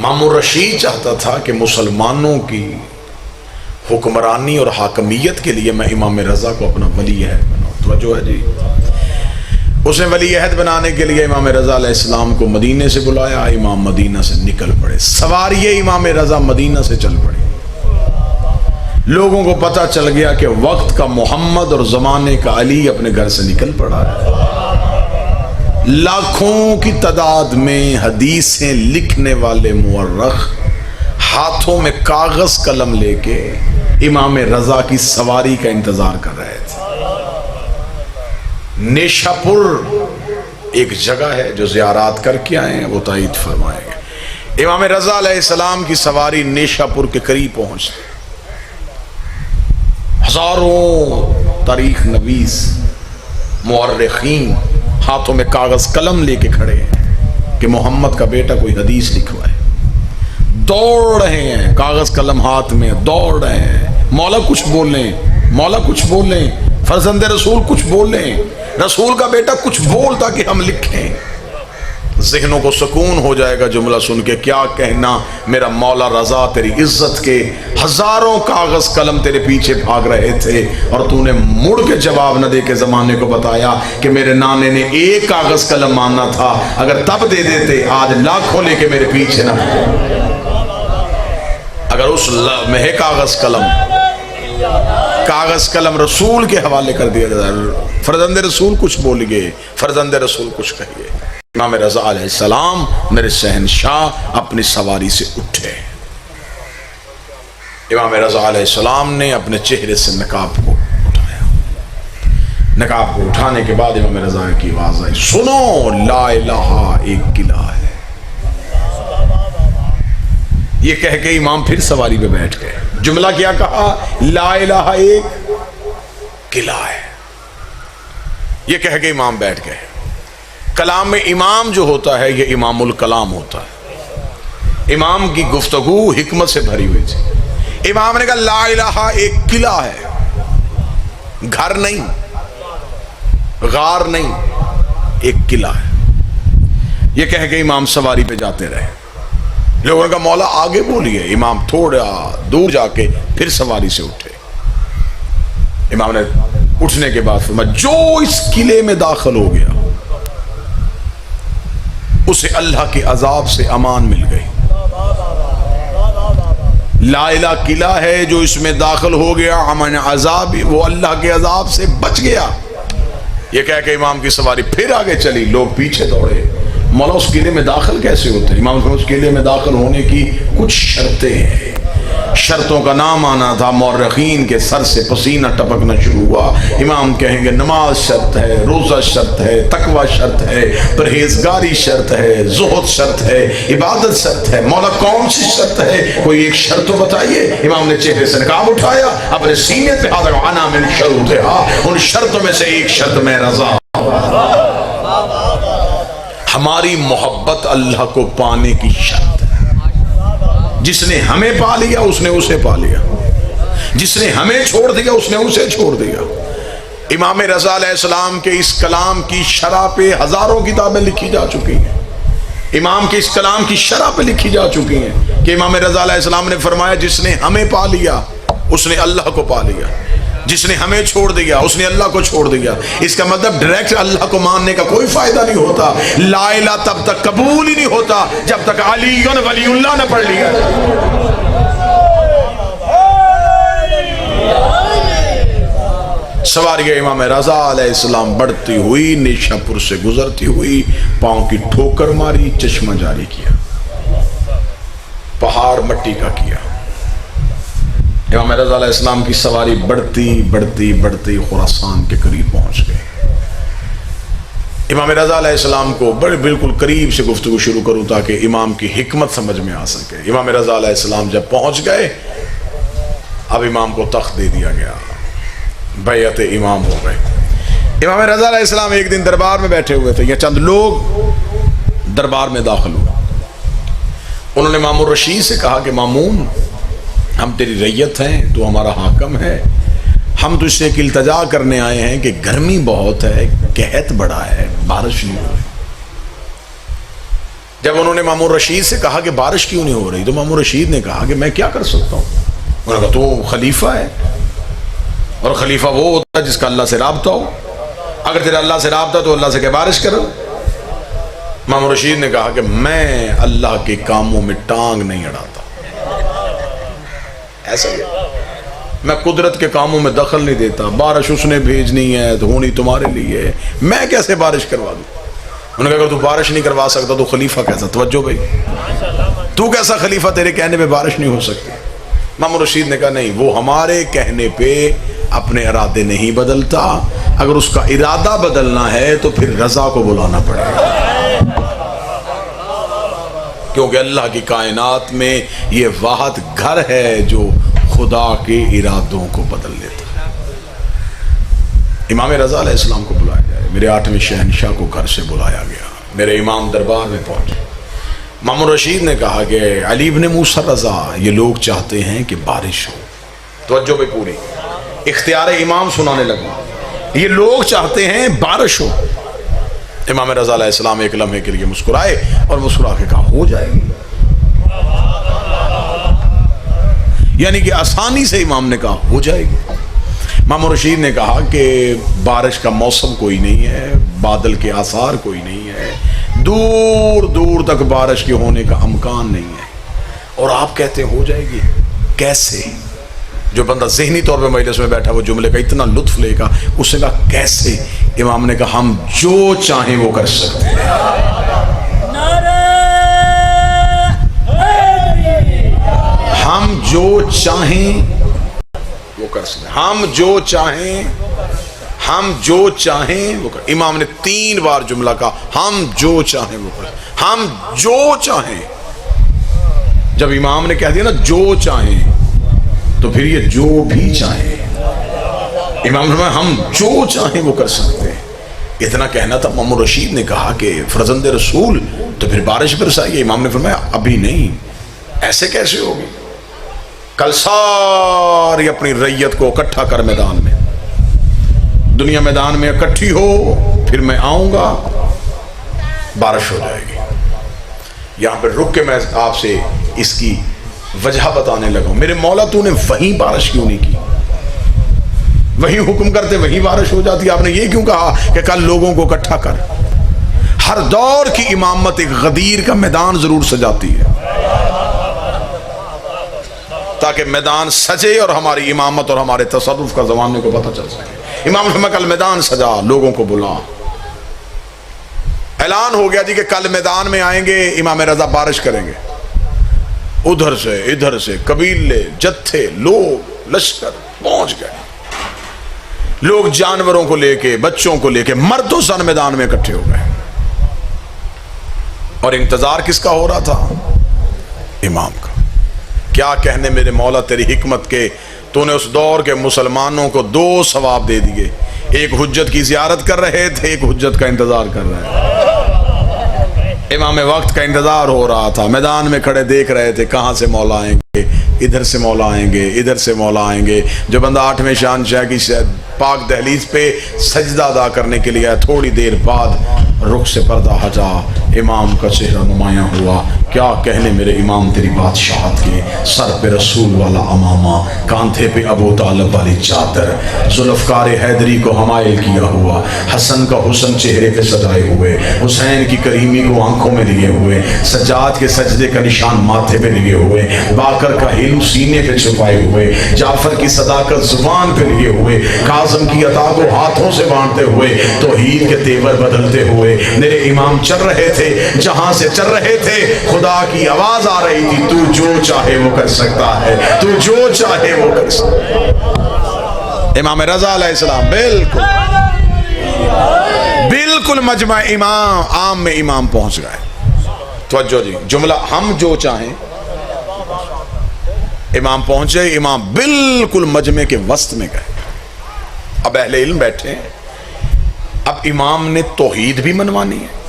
مامون رشید چاہتا تھا کہ مسلمانوں کی حکمرانی اور حاکمیت کے لیے میں امام رضا کو اپنا ولی عہد بناؤں. توجہ ہے جی. اس نے ولی عہد بنانے کے لیے امام رضا علیہ السلام کو مدینے سے بلایا. امام مدینہ سے نکل پڑے. سواریے امام رضا مدینہ سے چل پڑے. لوگوں کو پتہ چل گیا کہ وقت کا محمد اور زمانے کا علی اپنے گھر سے نکل پڑا ہے. لاکھوں کی تعداد میں حدیثیں لکھنے والے مورخ ہاتھوں میں کاغذ قلم لے کے امام رضا کی سواری کا انتظار کر رہے تھے. نیشہ پور ایک جگہ ہے جو زیارات کر کے آئے ہیں وہ تائید فرمائیں گے. امام رضا علیہ السلام کی سواری نیشہ پور کے قریب پہنچتی. ہزاروں تاریخ نویس مورخین ہاتھوں میں کاغذ قلم لے کے کھڑے ہیں کہ محمد کا بیٹا کوئی حدیث لکھوائے. دوڑ رہے ہیں کاغذ قلم ہاتھ میں, دوڑ رہے ہیں. مولا کچھ بولیں, مولا کچھ بولیں, فرزند رسول کچھ بولیں, رسول کا بیٹا کچھ بول تاکہ ہم لکھیں. ذہنوں کو سکون ہو جائے گا جملہ سن کے. کیا کہنا میرا مولا رضا, تیری عزت کے ہزاروں کاغذ قلم تیرے پیچھے بھاگ رہے تھے اور تو نے مڑ کے جواب نہ دے کے زمانے کو بتایا کہ میرے نانے نے ایک کاغذ قلم ماننا تھا, اگر تب دے دیتے آج لاکھوں لے کے میرے پیچھے نہ. اگر اس میں کاغذ قلم رسول کے حوالے کر دیا جائے, فرزند رسول کچھ بول گئے, فرزند رسول کچھ کہیے. امام رضا علیہ السلام میرے شہنشاہ اپنی سواری سے اٹھے. امام رضا علیہ السلام نے اپنے چہرے سے نقاب کو اٹھایا. نقاب کو اٹھانے کے بعد امام رضا کی آواز آئی, سنو لا الہ ایک قلعہ ہے. یہ کہہ کے امام پھر سواری پہ بیٹھ گئے. جملہ کیا کہا؟ لا الہ ایک قلعہ ہے. یہ کہہ کے امام بیٹھ گئے. کلام میں امام جو ہوتا ہے یہ امام الکلام ہوتا ہے. امام کی گفتگو حکمت سے بھری ہوئی تھی. امام نے کہا لا الہ ایک قلعہ ہے, گھر نہیں, غار نہیں, ایک قلعہ ہے. یہ کہہ کے امام سواری پہ جاتے رہے. لوگوں کا مولا آگے بولیے. امام تھوڑا دور جا کے پھر سواری سے اٹھے. امام نے اٹھنے کے بعد فرمایا جو اس قلعے میں داخل ہو گیا اسے اللہ کے عذاب سے امان مل گئی. لا الہ قلعہ ہے, جو اس میں داخل ہو گیا امن عذاب, وہ اللہ کے عذاب سے بچ گیا. یہ کہہ کہ امام کی سواری پھر آگے چلی. لوگ پیچھے دوڑے. مولا اس قلعے میں داخل کیسے ہوتے ہیں؟ امام نے اس قلعے میں داخل ہونے کی کچھ شرطیں ہیں. شرطوں کا نام آنا تھا. مورخین کے سر سے پسینہ ٹپکنا شروع ہوا. امام کہیں گے نماز شرط ہے, روزہ شرط ہے, تقوی شرط ہے, پرہیزگاری شرط ہے, زہد شرط ہے, عبادت شرط ہے. مولا کون سی شرط ہے؟ کوئی ایک شرط تو بتائیے. امام نے چہرے سے نقاب اٹھایا, اپنے سینے پہ ہاتھ رکھا, انا من شروطہا, ان شرطوں میں سے ایک شرط میں رضا. ہماری محبت اللہ کو پانے کی شرط ہے. جس نے ہمیں پا لیا اس نے اسے پا لیا, جس نے ہمیں چھوڑ دیا اس نے اسے چھوڑ دیا. امام رضا علیہ السلام کے اس کلام کی شرح پہ ہزاروں کتابیں لکھی جا چکی ہیں. امام کے اس کلام کی شرح پہ لکھی جا چکی ہیں کہ امام رضا علیہ السلام نے فرمایا جس نے ہمیں پا لیا اس نے اللہ کو پا لیا, جس نے ہمیں چھوڑ دیا اس نے اللہ کو چھوڑ دیا. اس کا مطلب ڈائریکٹ اللہ کو ماننے کا کوئی فائدہ نہیں ہوتا. لا الہ تب تک قبول ہی نہیں ہوتا جب تک علی ولی اللہ نہ پڑھ لیا. سواری امام رضا علیہ السلام بڑھتی ہوئی نیشہ پور سے گزرتی ہوئی, پاؤں کی ٹھوکر ماری, چشمہ جاری کیا, پہاڑ مٹی کا کیا. امام رضا علیہ السلام کی سواری بڑھتی بڑھتی بڑھتی خراسان کے قریب پہنچ گئے. امام رضا علیہ السلام کو بڑے بالکل قریب سے گفتگو شروع کروں تاکہ امام کی حکمت سمجھ میں آ سکے. امام رضا علیہ السلام جب پہنچ گئے اب امام کو تخت دے دیا گیا, بیعت امام ہو گئے. امام رضا علیہ السلام ایک دن دربار میں بیٹھے ہوئے تھے. یہ چند لوگ دربار میں داخل ہوئے. انہوں نے مامون رشید سے کہا کہ مامون, ہم تیری ریت ہیں, تو ہمارا حاکم ہے, ہم تو اس سے ایک التجا کرنے آئے ہیں کہ گرمی بہت ہے, قحط بڑا ہے, بارش نہیں ہو رہی. جب انہوں نے مامون رشید سے کہا کہ بارش کیوں نہیں ہو رہی تو مامون رشید نے کہا کہ میں کیا کر سکتا ہوں. انہوں نے کہا تو خلیفہ ہے اور خلیفہ وہ ہوتا ہے جس کا اللہ سے رابطہ ہو. اگر تیرا اللہ سے رابطہ تو اللہ سے کہ بارش کرو. مامون رشید نے کہا کہ میں اللہ کے کاموں میں ٹانگ نہیں اڑاتا. ایسا ہی میں قدرت کے کاموں میں دخل نہیں دیتا. بارش اس نے بھیجنی ہے تو ہونی تمہارے لیے ہے, میں کیسے بارش کروا دوں. انہوں نے کہا اگر تو بارش نہیں کروا سکتا تو خلیفہ کیسا. توجہ بھائی, تو کیسا خلیفہ, تیرے کہنے پہ بارش نہیں ہو سکتی. مامون رشید نے کہا نہیں, وہ ہمارے کہنے پہ اپنے ارادے نہیں بدلتا. اگر اس کا ارادہ بدلنا ہے تو پھر رضا کو بلانا پڑے گا, کیونکہ اللہ کی کائنات میں یہ واحد گھر ہے جو خدا کے ارادوں کو بدل لیتا ہے. امام رضا علیہ السلام کو بلایا جائے. میرے 8ویں شہنشاہ کو گھر سے بلایا گیا, میرے امام دربار میں پہنچے. مامون رشید نے کہا کہ علی ابن موسیٰ رضا, یہ لوگ چاہتے ہیں کہ بارش ہو. توجہ بھی پوری, اختیار امام سنانے لگا. یہ لوگ چاہتے ہیں بارش ہو. امام رضا علیہ السلام ایک لمحے کے لیے مسکرائے اور مسکرا کے کہا ہو جائے گی. یعنی کہ آسانی سے امام نے کہا ہو جائے گی. مامون رشید نے کہا کہ بارش کا موسم کوئی نہیں ہے, بادل کے آثار کوئی نہیں ہے, دور دور تک بارش کے ہونے کا امکان نہیں ہے, اور آپ کہتے ہیں ہو جائے گی. کیسے؟ جو بندہ ذہنی طور پہ مجلس میں بیٹھا وہ جملے کا اتنا لطف لے گا. اس نے کہا کیسے؟ امام نے کہا ہم جو چاہیں وہ کر سکتے ہیں. ہم جو چاہیں وہ کر سکتے ہیں. ہم جو چاہیں, ہم جو چاہیں وہ کر. امام نے 3 بار جملہ کہا ہم جو چاہیں وہ کر. ہم جو چاہیں. جب امام نے کہہ دیا نا جو چاہیں تو پھر یہ جو بھی چاہیں. امام نے فرمایا ہم جو چاہیں وہ کر سکتے ہیں. اتنا کہنا تھا. مامون رشید نے کہا کہ فرزند رسول تو پھر بارش برسائیے. امام نے فرمایا ابھی نہیں. ایسے کیسے ہوگی؟ کل ساری اپنی ریت کو اکٹھا کر میدان میں, دنیا میدان میں اکٹھی ہو, پھر میں آؤں گا, بارش ہو جائے گی. یہاں پہ رک کے میں آپ سے اس کی وجہ بتانے لگا. میرے مولا تو نے وہیں بارش کیوں نہیں کی؟ وہیں حکم کرتے وہیں بارش ہو جاتی. آپ نے یہ کیوں کہا کہ کل لوگوں کو اکٹھا کر؟ ہر دور کی امامت ایک غدیر کا میدان ضرور سجاتی ہے تاکہ میدان سجے اور ہماری امامت اور ہمارے تصرف کا زمانے کو پتہ چل سکے. امام نے کل میدان سجا, لوگوں کو بلا. اعلان ہو گیا جی کہ کل میدان میں آئیں گے امام رضا, بارش کریں گے. ادھر سے ادھر سے قبیلے, جتھے, لوگ, لشکر پہنچ گئے. لوگ جانوروں کو لے کے, بچوں کو لے کے, مرد و زن میدان میں اکٹھے ہو گئے. اور انتظار کس کا ہو رہا تھا؟ امام کا. کیا کہنے میرے مولا تیری حکمت کے, تو نے اس دور کے مسلمانوں کو 2 ثواب دے دیے. ایک حجت کی زیارت کر رہے تھے, ایک حجت کا انتظار کر رہے تھے. امام وقت کا انتظار ہو رہا تھا, میدان میں کھڑے دیکھ رہے تھے کہاں سے مولا آئیں گے, ادھر سے مولا آئیں گے, ادھر سے مولا آئیں گے. جو بندہ 8ویں شہنشاہ کی پاک دہلیز پہ سجدہ ادا کرنے کے لیے, تھوڑی دیر بعد رخ سے پردہ ہٹا, امام کا چہرہ نمایاں ہوا. کیا کہنے میرے امام تیری بادشاہت کے, سر پہ رسول والا امامہ, کاندھے پہ ابو طالب والی چادر, ذوالفقار حیدری کو حمائل کیا ہوا, حسن کا حسن چہرے پہ سجائے ہوئے, حسین کی کریمی کو آنکھوں میں لیے ہوئے, سجاد کے سجدے کا نشان ماتھے پہ لیے ہوئے, باقر کا ہیلو سینے پہ چھپائے ہوئے, جعفر کی صداقت زبان پہ لیے ہوئے, کاظم کی عطا کو ہاتھوں سے بانٹتے ہوئے, توحید کے تیور بدلتے ہوئے میرے امام چل رہے تھے. جہاں سے چل رہے تھے خدا کی آواز آ رہی تھی, تو جو چاہے وہ کر سکتا ہے, تو جو چاہے وہ کر سکتا ہے. امام رضا علیہ السلام بالکل مجمع امام عام میں امام پہنچ گئے. توجہ جی, جملہ ہم جو چاہیں. امام پہنچے, امام بالکل مجمع کے وسط میں گئے. اب اہل علم بیٹھے ہیں. اب امام نے توحید بھی منوانی ہے.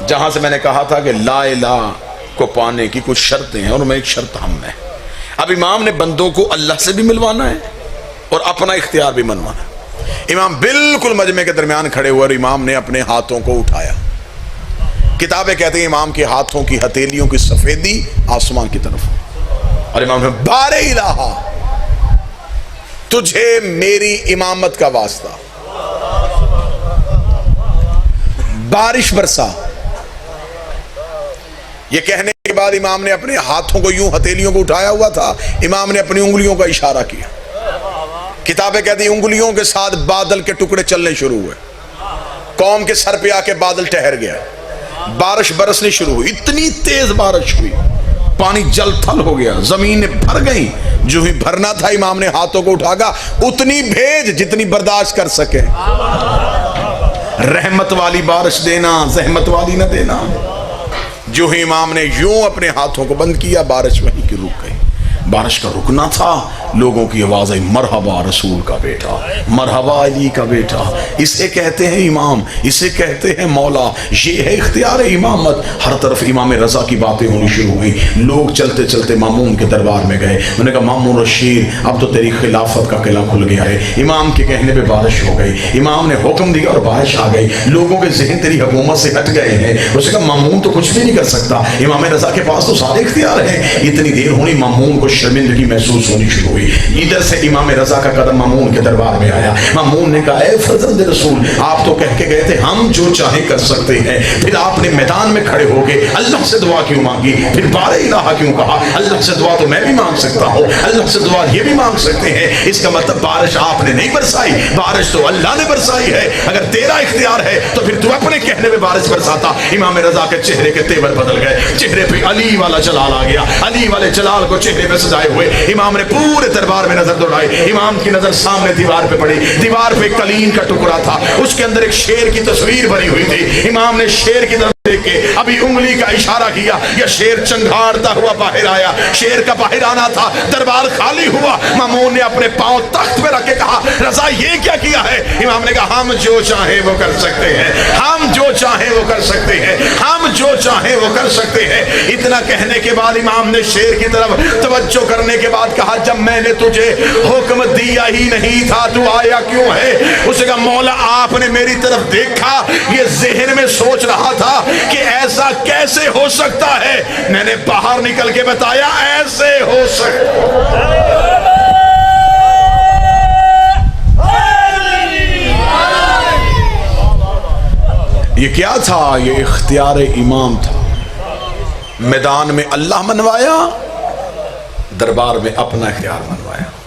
جہاں سے میں نے کہا تھا کہ لا الہ کو پانے کی کچھ شرطیں ہیں, اور میں ایک شرط ہم ہے. اب امام نے بندوں کو اللہ سے بھی ملوانا ہے اور اپنا اختیار بھی منوانا ہے. امام بالکل مجمع کے درمیان کھڑے ہوئے اور امام نے اپنے ہاتھوں کو اٹھایا کتابیں کہتے ہیں امام کے ہاتھوں کی ہتھیلیوں کی سفیدی آسمان کی طرف، اور امام نے بارے الہا تجھے میری امامت کا واسطہ، بارش برسا۔ یہ کہنے کے بعد امام نے اپنے ہاتھوں کو یوں ہتھیلیوں کو اٹھایا ہوا تھا، امام نے اپنی انگلیوں کا اشارہ کیا، کتابیں کہتی ہیں انگلیوں کے ساتھ بادل کے ٹکڑے چلنے شروع ہوئے، قوم کے سر پہ آ کے بادل ٹھہر گیا، بارش برسنی شروع ہوئی، اتنی تیز بارش ہوئی پانی جل تھل ہو گیا، زمینیں بھر گئیں، جو ہی بھرنا تھا امام نے ہاتھوں کو اٹھا گا اتنی بھیج جتنی برداشت کر سکے، رحمت والی بارش دینا، زحمت والی نہ دینا۔ جو ہی امام نے یوں اپنے ہاتھوں کو بند کیا بارش وہیں کی رک گئی۔ بارش کا رکنا تھا، لوگوں کی آواز آئی مرحبا رسول کا بیٹا، مرحبا علی کا بیٹا، اسے کہتے ہیں امام، اسے کہتے ہیں مولا، یہ ہے اختیار امامت۔ ہر طرف امام رضا کی باتیں ہونی شروع ہوئی، لوگ چلتے چلتے مامون کے دربار میں گئے، انہوں نے کہا مامون رشید اب تو تیری خلافت کا قلعہ کھل گیا ہے۔ امام کے کہنے پہ بارش ہو گئی، امام نے حکم دیا اور بارش آ گئی، لوگوں کے ذہن تیری حکومت سے ہٹ گئے ہیں۔ اس نے کہا مامون تو کچھ بھی نہیں کر سکتا، امام رضا کے پاس تو سارے اختیار ہیں۔ اتنی دیر ہونی مامون کو شرمندگی محسوس ہونی شروع ہوئی، ادھر سے امام رضا کا قدم مامون کے دربار میں آیا، مامون نے کہا اے فرزند رسول آپ تو کہہ کے گئے تھے ہم جو چاہے کر سکتے ہیں، پھر آپ نے میدان میں کھڑے ہو کے اللہ سے دعا کیوں مانگی، پھر بارے الہ کیوں کہا؟ اللہ سے دعا تو میں بھی مانگ سکتا ہوں، اللہ سے دعا یہ بھی مانگ سکتے ہیں، اس کا مطلب بارش آپ نے نہیں برسائی، بارش تو اللہ نے برسائی ہے، اگر تیرا اختیار ہے تو پھر تو اپنے کہنے میں بارش برساتا۔ امام رضا کے چہرے کے تیور بدل گئے، چہرے پہ علی والا جلال آ گیا، علی والے جلال کو چہرے پہ سجائے ہوئے امام نے پورے دربار میں نظر دوڑائی، امام کی نظر سامنے دیوار پہ پڑی، دیوار پہ قلین کا ٹکڑا تھا، اس کے اندر ایک شیر کی تصویر بنی ہوئی تھی، امام نے شیر کی طرف دیکھ کے ابھی انگلی کا اشارہ کیا، یہ شیر چنگھاڑتا ہوا باہر آیا، شیر کا باہر آنا تھا، دربار خالی ہوا، مامون نے اپنے پاؤں تخت پہ رکھ کے کہا رضا یہ کیا کیا ہے؟ امام نے کہا ہم جو چاہیں وہ کر سکتے ہیں، ہم جو چاہیں وہ کر سکتے ہیں، ہم جو چاہیں وہ کر سکتے ہیں۔ اتنا کہنے کے بعد امام نے شیر کی طرف توجہ کرنے کے بعد کہا جب میں نے تجھے حکم دیا ہی نہیں تھا تو آیا کیوں ہے؟ اسے کہا مولا آپ نے میری طرف دیکھا، یہ ذہن میں سوچ رہا تھا کہ ایسا کیسے ہو سکتا ہے، میں نے باہر نکل کے بتایا ایسے ہو سکتا ہے۔ یہ کیا تھا؟ یہ اختیار امام تھا، میدان میں اللہ منوایا، دربار میں اپنا اختیار منوایا۔